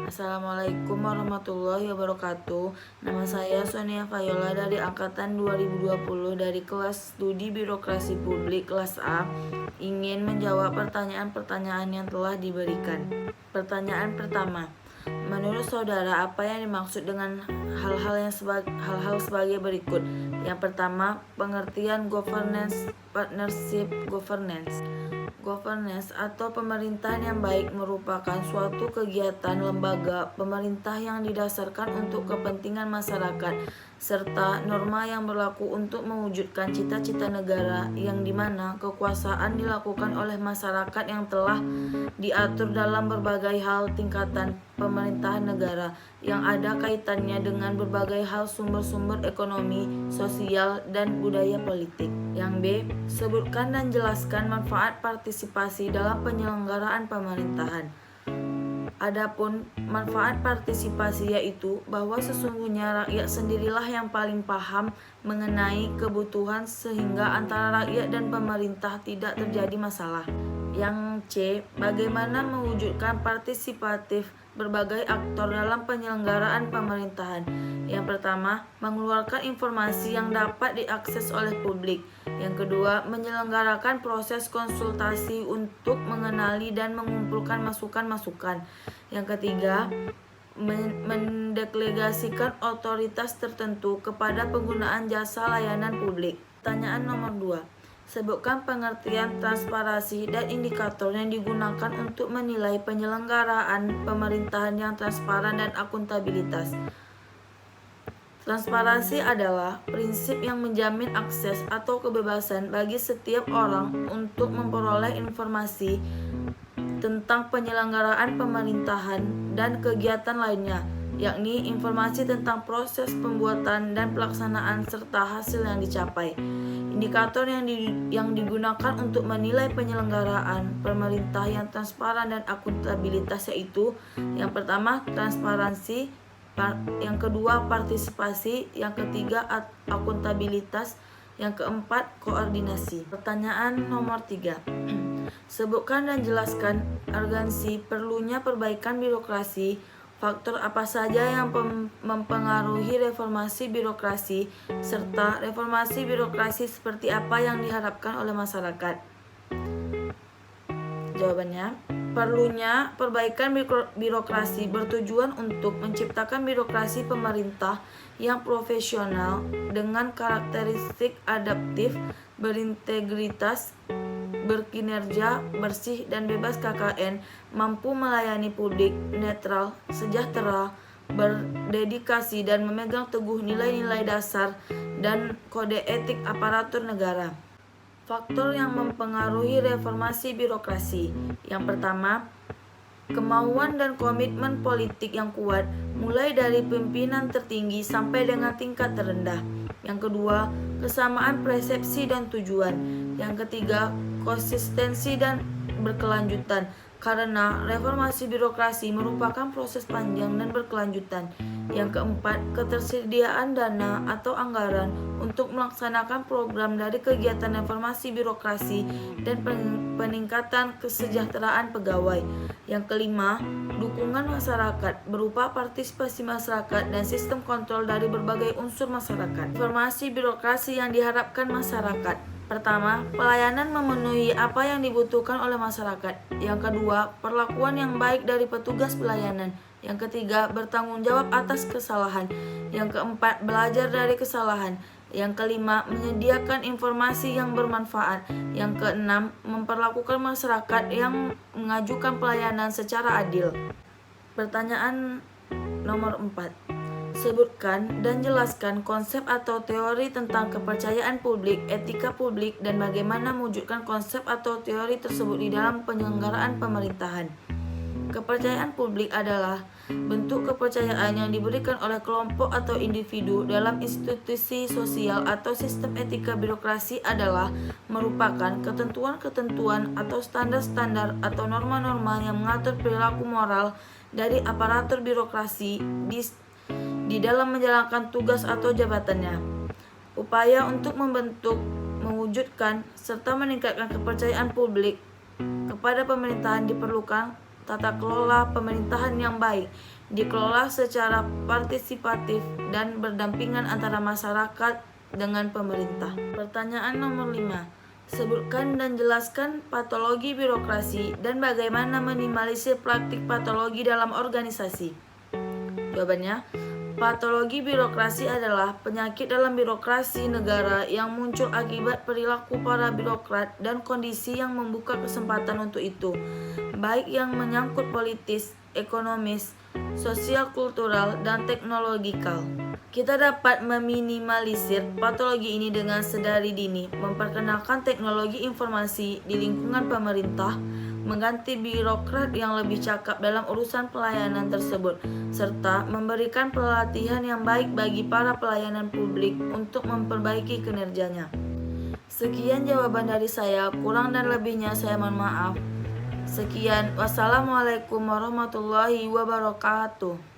Assalamualaikum warahmatullahi wabarakatuh. Nama saya Sonia Fayola dari angkatan 2020 dari kelas studi birokrasi publik kelas A, ingin menjawab pertanyaan-pertanyaan yang telah diberikan. Pertanyaan pertama, menurut saudara apa yang dimaksud dengan hal-hal sebagai berikut? Yang pertama, pengertian governance, partnership governance. Governance atau pemerintahan yang baik merupakan suatu kegiatan lembaga pemerintah yang didasarkan untuk kepentingan masyarakat serta norma yang berlaku untuk mewujudkan cita-cita negara yang dimana kekuasaan dilakukan oleh masyarakat yang telah diatur dalam berbagai hal tingkatan pemerintahan negara yang ada kaitannya dengan berbagai hal sumber-sumber ekonomi, sosial, dan budaya politik. Yang B, sebutkan dan jelaskan manfaat partisipasi dalam penyelenggaraan pemerintahan. Adapun manfaat partisipasi yaitu bahwa sesungguhnya rakyat sendirilah yang paling paham mengenai kebutuhan sehingga antara rakyat dan pemerintah tidak terjadi masalah. Yang C, bagaimana mewujudkan partisipatif berbagai aktor dalam penyelenggaraan pemerintahan. Yang pertama, mengeluarkan informasi yang dapat diakses oleh publik. Yang kedua, menyelenggarakan proses konsultasi untuk mengenali dan mengumpulkan masukan-masukan. Yang ketiga, mendelegasikan otoritas tertentu kepada penggunaan jasa layanan publik. Pertanyaan nomor 2. Sebutkan pengertian transparansi dan indikator yang digunakan untuk menilai penyelenggaraan pemerintahan yang transparan dan akuntabilitas. Transparansi adalah prinsip yang menjamin akses atau kebebasan bagi setiap orang untuk memperoleh informasi tentang penyelenggaraan pemerintahan dan kegiatan lainnya, yakni informasi tentang proses pembuatan dan pelaksanaan serta hasil yang dicapai. Indikator yang digunakan untuk menilai penyelenggaraan pemerintah yang transparan dan akuntabilitas yaitu yang pertama transparansi, yang kedua partisipasi, yang ketiga akuntabilitas, yang keempat koordinasi. Pertanyaan nomor 3. Sebutkan dan jelaskan urgensi perlunya perbaikan birokrasi. Faktor apa saja yang mempengaruhi reformasi birokrasi, serta reformasi birokrasi seperti apa yang diharapkan oleh masyarakat? Jawabannya, perlunya perbaikan birokrasi bertujuan untuk menciptakan birokrasi pemerintah yang profesional dengan karakteristik adaptif, berintegritas, berkinerja, bersih, dan bebas KKN, mampu melayani publik, netral, sejahtera, berdedikasi, dan memegang teguh nilai-nilai dasar dan kode etik aparatur negara. Faktor yang mempengaruhi reformasi birokrasi. Yang pertama, kemauan dan komitmen politik yang kuat, mulai dari pimpinan tertinggi sampai dengan tingkat terendah. Yang kedua, kesamaan persepsi dan tujuan. Yang ketiga, konsistensi dan berkelanjutan, karena reformasi birokrasi merupakan proses panjang dan berkelanjutan. Yang keempat, ketersediaan dana atau anggaran untuk melaksanakan program dari kegiatan reformasi birokrasi dan peningkatan kesejahteraan pegawai. Yang kelima, dukungan masyarakat berupa partisipasi masyarakat dan sistem kontrol dari berbagai unsur masyarakat. Reformasi birokrasi yang diharapkan masyarakat. Pertama, pelayanan memenuhi apa yang dibutuhkan oleh masyarakat. Yang kedua, perlakuan yang baik dari petugas pelayanan. Yang ketiga, bertanggung jawab atas kesalahan. Yang keempat, belajar dari kesalahan. Yang kelima, menyediakan informasi yang bermanfaat. Yang keenam, memperlakukan masyarakat yang mengajukan pelayanan secara adil. Pertanyaan nomor 4. Sebutkan dan jelaskan konsep atau teori tentang kepercayaan publik, etika publik, dan bagaimana mewujudkan konsep atau teori tersebut di dalam penyelenggaraan pemerintahan. Kepercayaan publik adalah bentuk kepercayaan yang diberikan oleh kelompok atau individu dalam institusi sosial atau sistem. Etika birokrasi adalah merupakan ketentuan-ketentuan atau standar-standar atau norma-norma yang mengatur perilaku moral dari aparatur birokrasi di dalam menjalankan tugas atau jabatannya. Upaya untuk membentuk, mewujudkan, serta meningkatkan kepercayaan publik kepada pemerintahan diperlukan tata kelola pemerintahan yang baik dikelola secara partisipatif dan berdampingan antara masyarakat dengan pemerintah. Pertanyaan nomor 5. Sebutkan dan jelaskan patologi birokrasi dan bagaimana minimalisir praktik patologi dalam organisasi. Jawabannya, patologi birokrasi adalah penyakit dalam birokrasi negara yang muncul akibat perilaku para birokrat dan kondisi yang membuka kesempatan untuk itu, baik yang menyangkut politis, ekonomis, sosial, kultural, dan teknologikal. Kita dapat meminimalisir patologi ini dengan sedari dini, memperkenalkan teknologi informasi di lingkungan pemerintah, mengganti birokrat yang lebih cakap dalam urusan pelayanan tersebut, serta memberikan pelatihan yang baik bagi para pelayanan publik untuk memperbaiki kinerjanya. Sekian jawaban dari saya, kurang dan lebihnya saya mohon maaf. Sekian, wassalamualaikum warahmatullahi wabarakatuh.